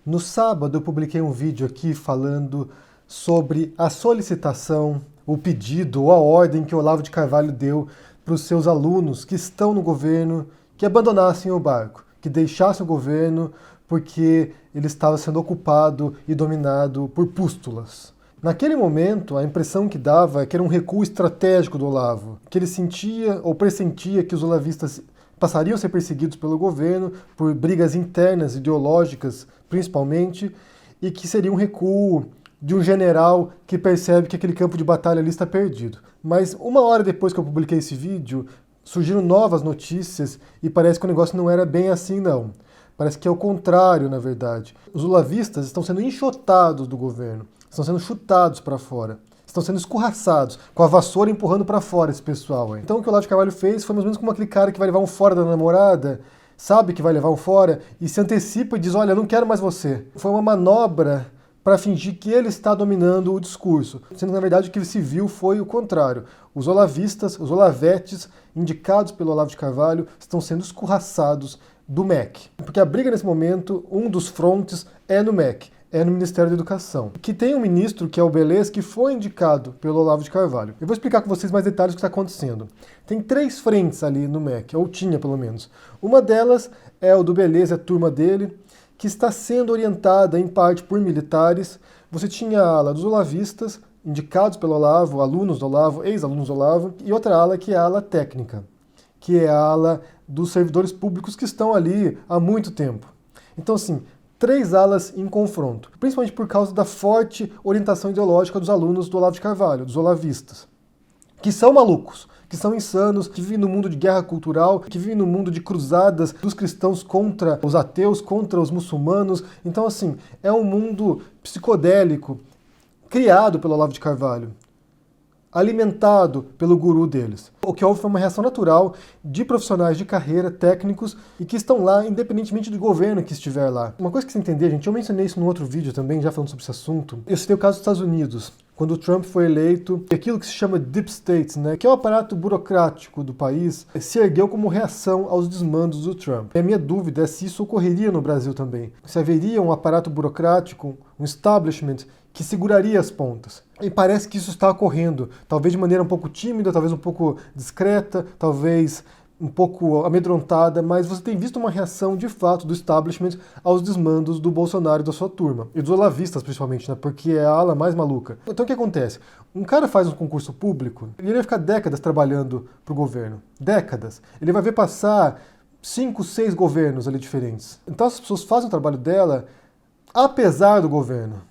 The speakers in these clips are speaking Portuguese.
No sábado eu publiquei um vídeo aqui falando sobre a solicitação, o pedido ou a ordem que Olavo de Carvalho deu para os seus alunos que estão no governo que abandonassem o barco, que deixassem o governo porque ele estava sendo ocupado e dominado por pústulas. Naquele momento, a impressão que dava é que era um recuo estratégico do Olavo, que ele sentia ou pressentia que os olavistas passariam a ser perseguidos pelo governo por brigas internas, ideológicas, principalmente, e que seria um recuo de um general que percebe que aquele campo de batalha ali está perdido. Mas uma hora depois que eu publiquei esse vídeo, surgiram novas notícias e parece que o negócio não era bem assim, não. Parece que é o contrário, na verdade. Os olavistas estão sendo enxotados do governo, estão sendo chutados para fora, estão sendo escorraçados, com a vassoura empurrando para fora esse pessoal aí. Então o que o Olavo de Carvalho fez foi mais ou menos como aquele cara que vai levar um fora da namorada, sabe que vai levar um fora, e se antecipa e diz, olha, eu não quero mais você. Foi uma manobra para fingir que ele está dominando o discurso, sendo que na verdade o que se viu foi o contrário. Os olavistas, os olavetes, indicados pelo Olavo de Carvalho, estão sendo escorraçados do MEC. Porque a briga nesse momento, um dos frontes é no MEC, é no Ministério da Educação, que tem um ministro, que é o Beleza, que foi indicado pelo Olavo de Carvalho. Eu vou explicar com vocês mais detalhes do que está acontecendo. Tem 3 frentes ali no MEC, ou tinha pelo menos. Uma delas é o do Beleza, a turma dele, que está sendo orientada em parte por militares. Você tinha a ala dos olavistas, indicados pelo Olavo, alunos do Olavo, ex-alunos do Olavo, e outra ala que é a ala técnica, que é a ala dos servidores públicos que estão ali há muito tempo. Então, assim, 3 alas em confronto, principalmente por causa da forte orientação ideológica dos alunos do Olavo de Carvalho, dos olavistas, que são malucos, que são insanos, que vivem no mundo de guerra cultural, que vivem no mundo de cruzadas dos cristãos contra os ateus, contra os muçulmanos. Então, assim, é um mundo psicodélico, criado pelo Olavo de Carvalho, alimentado pelo guru deles. O que houve foi uma reação natural de profissionais de carreira, técnicos, e que estão lá independentemente do governo que estiver lá. Uma coisa que você entender, gente, eu mencionei isso num outro vídeo também, já falando sobre esse assunto. Eu citei o caso dos Estados Unidos, quando o Trump foi eleito, aquilo que se chama Deep State, né, que é o aparato burocrático do país, se ergueu como reação aos desmandos do Trump. E a minha dúvida é se isso ocorreria no Brasil também. Se haveria um aparato burocrático, um establishment, que seguraria as pontas. E parece que isso está ocorrendo, talvez de maneira um pouco tímida, talvez um pouco discreta, talvez um pouco amedrontada, mas você tem visto uma reação de fato do establishment aos desmandos do Bolsonaro e da sua turma. E dos olavistas, principalmente, né? Porque é a ala mais maluca. Então o que acontece? Um cara faz um concurso público e ele vai ficar décadas trabalhando para o governo. Décadas. Ele vai ver passar 5, 6 governos ali diferentes. Então as pessoas fazem o trabalho dela apesar do governo.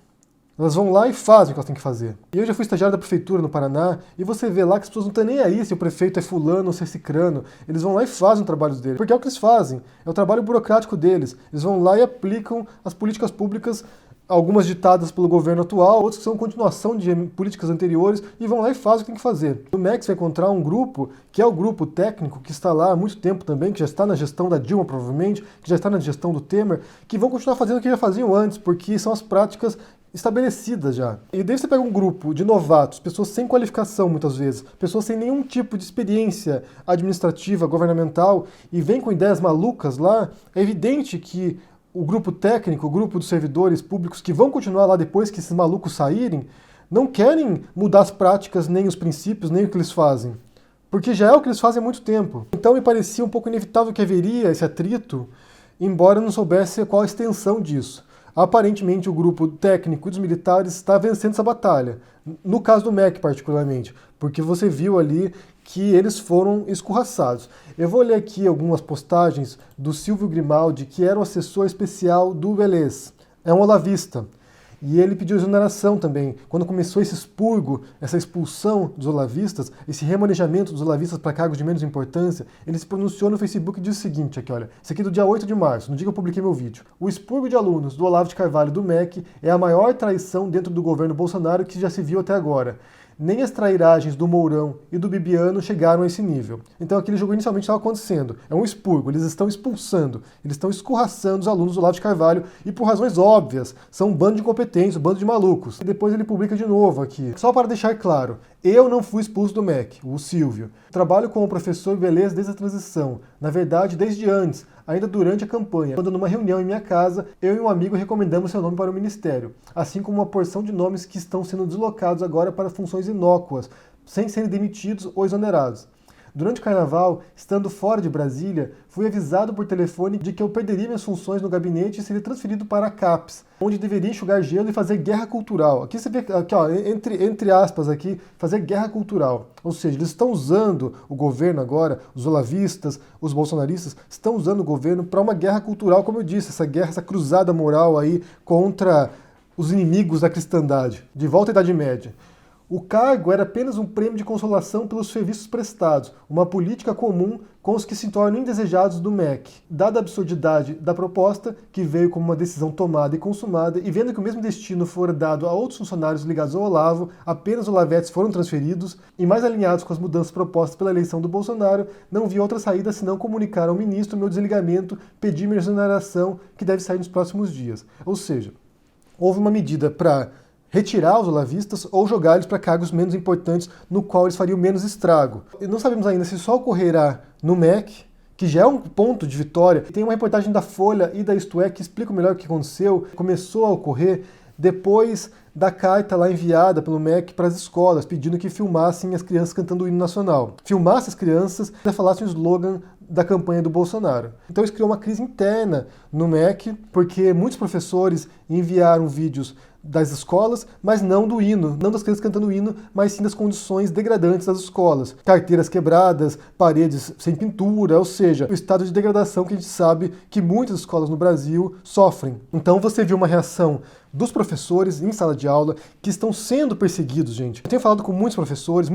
Elas vão lá e fazem o que elas têm que fazer. E eu já fui estagiário da prefeitura no Paraná, e você vê lá que as pessoas não estão nem aí se o prefeito é fulano ou se é cicrano. Eles vão lá e fazem o trabalho deles. Porque é o que eles fazem, é o trabalho burocrático deles. Eles vão lá e aplicam as políticas públicas, algumas ditadas pelo governo atual, outras que são continuação de políticas anteriores, e vão lá e fazem o que tem que fazer. No MEC você vai encontrar um grupo, que é o grupo técnico, que está lá há muito tempo também, que já está na gestão da Dilma, provavelmente, que já está na gestão do Temer, que vão continuar fazendo o que já faziam antes, porque são as práticas estabelecidas já. E daí você pega um grupo de novatos, pessoas sem qualificação muitas vezes, pessoas sem nenhum tipo de experiência administrativa, governamental, e vem com ideias malucas lá, é evidente que o grupo técnico, o grupo dos servidores públicos que vão continuar lá depois que esses malucos saírem, não querem mudar as práticas, nem os princípios, nem o que eles fazem. Porque já é o que eles fazem há muito tempo. Então me parecia um pouco inevitável que haveria esse atrito, embora eu não soubesse qual a extensão disso. Aparentemente o grupo técnico dos militares está vencendo essa batalha, no caso do MEC particularmente, porque você viu ali que eles foram escorraçados. Eu vou ler aqui algumas postagens do Silvio Grimaldi, que era o assessor especial do Beleza, é um olavista. E ele pediu exoneração também. Quando começou esse expurgo, essa expulsão dos olavistas, esse remanejamento dos olavistas para cargos de menos importância, ele se pronunciou no Facebook e disse o seguinte, aqui olha, isso aqui é do dia 8 de março, no dia que eu publiquei meu vídeo. O expurgo de alunos do Olavo de Carvalho do MEC é a maior traição dentro do governo Bolsonaro que já se viu até agora. Nem as trairagens do Mourão e do Bibiano chegaram a esse nível. Então aquele jogo inicialmente estava acontecendo. É um expurgo, eles estão expulsando, eles estão escorraçando os alunos do Olavo de Carvalho e por razões óbvias, são um bando de incompetentes, um bando de malucos. E depois ele publica de novo aqui. Só para deixar claro, eu não fui expulso do MEC, o Silvio. Trabalho como professor Beleza desde a transição. Na verdade, desde antes, ainda durante a campanha, quando numa reunião em minha casa, eu e um amigo recomendamos seu nome para o ministério, assim como uma porção de nomes que estão sendo deslocados agora para funções inócuas, sem serem demitidos ou exonerados. Durante o carnaval, estando fora de Brasília, fui avisado por telefone de que eu perderia minhas funções no gabinete e seria transferido para a CAPES, onde deveria enxugar gelo e fazer guerra cultural. Aqui você vê, aqui, ó, entre aspas aqui, fazer guerra cultural. Ou seja, eles estão usando o governo agora, os olavistas, os bolsonaristas, estão usando o governo para uma guerra cultural, como eu disse, essa guerra, essa cruzada moral aí contra os inimigos da cristandade, de volta à Idade Média. O cargo era apenas um prêmio de consolação pelos serviços prestados, uma política comum com os que se tornam indesejados do MEC. Dada a absurdidade da proposta, que veio como uma decisão tomada e consumada, e vendo que o mesmo destino fora dado a outros funcionários ligados ao Olavo, apenas olavetes foram transferidos, e mais alinhados com as mudanças propostas pela eleição do Bolsonaro, não vi outra saída senão comunicar ao ministro meu desligamento, pedir minha exoneração, que deve sair nos próximos dias. Ou seja, houve uma medida para retirar os olavistas ou jogar eles para cargos menos importantes no qual eles fariam menos estrago. E não sabemos ainda se só ocorrerá no MEC, que já é um ponto de vitória. Tem uma reportagem da Folha e da Isto É que explica melhor o que aconteceu. Começou a ocorrer depois da carta lá enviada pelo MEC para as escolas, pedindo que filmassem as crianças cantando o hino nacional. Filmassem as crianças e falassem o slogan da campanha do Bolsonaro. Então isso criou uma crise interna no MEC, porque muitos professores enviaram vídeos das escolas, mas não do hino, não das crianças cantando o hino, mas sim das condições degradantes das escolas. Carteiras quebradas, paredes sem pintura, ou seja, o estado de degradação que a gente sabe que muitas escolas no Brasil sofrem. Então você viu uma reação dos professores em sala de aula que estão sendo perseguidos, gente. Eu tenho falado com muitos professores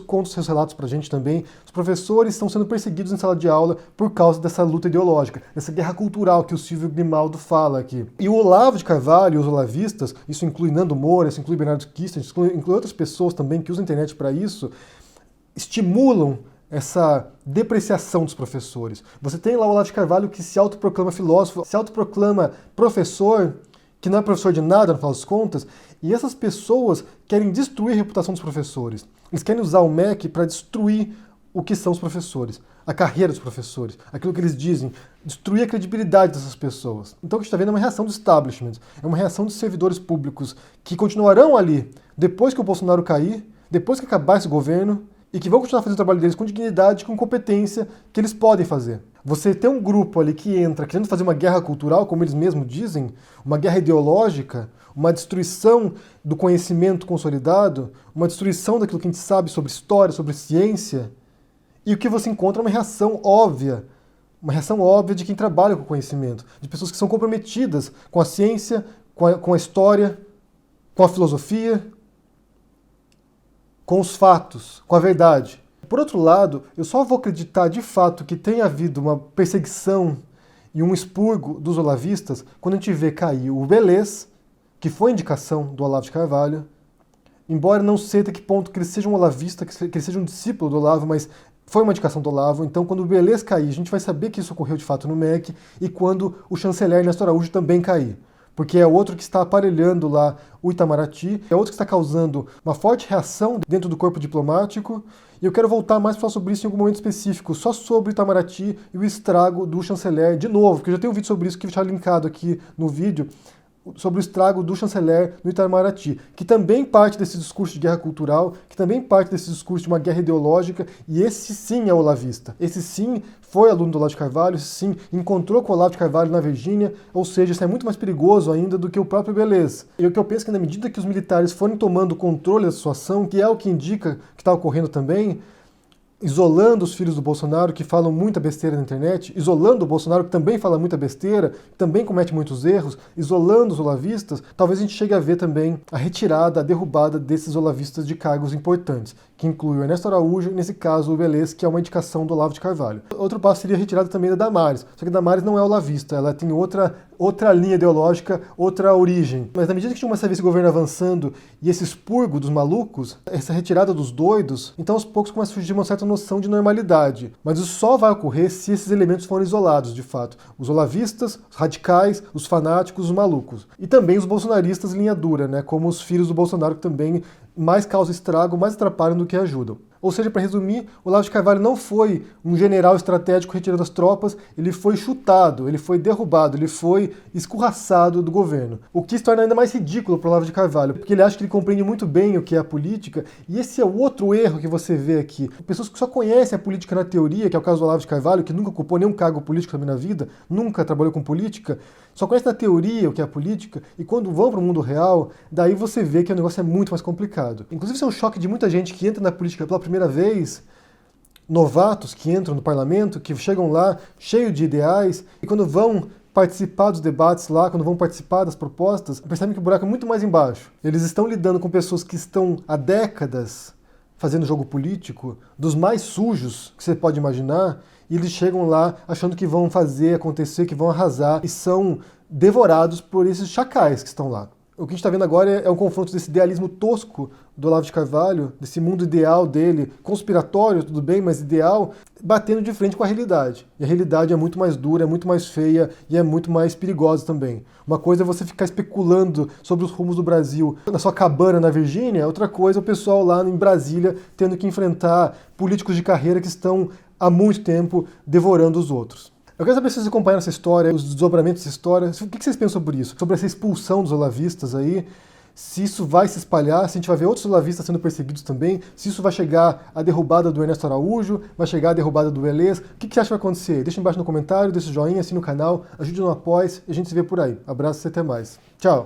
contam seus relatos pra gente também. Os professores estão sendo perseguidos em sala de aula por causa dessa luta ideológica, dessa guerra cultural que o Silvio Grimaldo fala aqui. E o Olavo de Carvalho e os olavistas, isso inclui Nando Moura, isso inclui Bernardo Kister, isso inclui outras pessoas também que usam a internet para isso, estimulam essa depreciação dos professores. Você tem lá o Olavo de Carvalho que se autoproclama filósofo, se autoproclama professor, que não é professor de nada, no final das contas, e essas pessoas querem destruir a reputação dos professores. Eles querem usar o MEC para destruir o que são os professores, a carreira dos professores, aquilo que eles dizem, destruir a credibilidade dessas pessoas. Então o que a gente está vendo é uma reação do establishment, é uma reação dos servidores públicos que continuarão ali depois que o Bolsonaro cair, depois que acabar esse governo, e que vão continuar fazendo o trabalho deles com dignidade, com competência, que eles podem fazer. Você tem um grupo ali que entra querendo fazer uma guerra cultural, como eles mesmos dizem, uma guerra ideológica, uma destruição do conhecimento consolidado, uma destruição daquilo que a gente sabe sobre história, sobre ciência, e o que você encontra é uma reação óbvia de quem trabalha com o conhecimento, de pessoas que são comprometidas com a ciência, com a história, com a filosofia, com os fatos, com a verdade. Por outro lado, eu só vou acreditar de fato que tenha havido uma perseguição e um expurgo dos olavistas quando a gente vê cair o Belez, que foi indicação do Olavo de Carvalho, embora não sei até que ponto que ele seja um olavista, que ele seja um discípulo do Olavo, mas foi uma indicação do Olavo. Então quando o Belez cair, a gente vai saber que isso ocorreu de fato no MEC, e quando o chanceler Ernesto Araújo também cair. Porque é outro que está aparelhando lá o Itamaraty, é outro que está causando uma forte reação dentro do corpo diplomático, e eu quero voltar mais para falar sobre isso em algum momento específico, só sobre o Itamaraty e o estrago do chanceler, de novo, porque eu já tenho um vídeo sobre isso que eu já linkado aqui no vídeo, sobre o estrago do chanceler no Itamaraty, que também parte desse discurso de guerra cultural, que também parte desse discurso de uma guerra ideológica, e esse sim é olavista. Esse sim foi aluno do Olavo de Carvalho, esse sim encontrou com o Olavo de Carvalho na Virgínia, ou seja, isso é muito mais perigoso ainda do que o próprio Belez. E o que eu penso é que na medida que os militares forem tomando o controle da situação, que é o que indica que está ocorrendo também, isolando os filhos do Bolsonaro, que falam muita besteira na internet, isolando o Bolsonaro, que também fala muita besteira, que também comete muitos erros, isolando os olavistas, talvez a gente chegue a ver também a retirada, a derrubada desses olavistas de cargos importantes, que inclui o Ernesto Araújo e, nesse caso, o Belez, que é uma indicação do Olavo de Carvalho. Outro passo seria a retirada também da Damares, só que a Damares não é olavista, ela tem outra linha ideológica, outra origem. Mas na medida que a gente começa a ver esse governo avançando e esse expurgo dos malucos, essa retirada dos doidos, então aos poucos começa a surgir uma certa noção de normalidade. Mas isso só vai ocorrer se esses elementos forem isolados, de fato. Os olavistas, os radicais, os fanáticos, os malucos. E também os bolsonaristas linha dura, né? Como os filhos do Bolsonaro, que também mais causam estrago, mais atrapalham do que ajudam. Ou seja, para resumir, o Olavo de Carvalho não foi um general estratégico retirando as tropas, ele foi chutado, ele foi derrubado, ele foi escorraçado do governo. O que se torna ainda mais ridículo para o Olavo de Carvalho, porque ele acha que ele compreende muito bem o que é a política, e esse é o outro erro que você vê aqui. Pessoas que só conhecem a política na teoria, que é o caso do Olavo de Carvalho, que nunca ocupou nenhum cargo político também na vida, nunca trabalhou com política, só conhece na teoria o que é a política, e quando vão para o mundo real, daí você vê que o negócio é muito mais complicado. Inclusive, isso é um choque de muita gente que entra na política pela primeira vez, novatos que entram no parlamento, que chegam lá cheio de ideais, e quando vão participar dos debates lá, quando vão participar das propostas, percebem que o buraco é muito mais embaixo. Eles estão lidando com pessoas que estão há décadas fazendo jogo político, dos mais sujos que você pode imaginar, e eles chegam lá achando que vão fazer acontecer, que vão arrasar, e são devorados por esses chacais que estão lá. O que a gente está vendo agora é um confronto desse idealismo tosco do Olavo de Carvalho, desse mundo ideal dele, conspiratório, tudo bem, mas ideal, batendo de frente com a realidade. E a realidade é muito mais dura, é muito mais feia e é muito mais perigosa também. Uma coisa é você ficar especulando sobre os rumos do Brasil na sua cabana na Virgínia, outra coisa é o pessoal lá em Brasília tendo que enfrentar políticos de carreira que estão há muito tempo devorando os outros. Eu quero saber se vocês acompanharam essa história, os desdobramentos dessa história. O que vocês pensam sobre isso? Sobre essa expulsão dos olavistas aí? Se isso vai se espalhar, se a gente vai ver outros olavistas sendo perseguidos também, se isso vai chegar à derrubada do Ernesto Araújo, vai chegar à derrubada do Velez. O que você acha que vai acontecer? Deixa embaixo no comentário, deixa o joinha, assina o canal, ajude no apoio e a gente se vê por aí. Abraço e até mais. Tchau!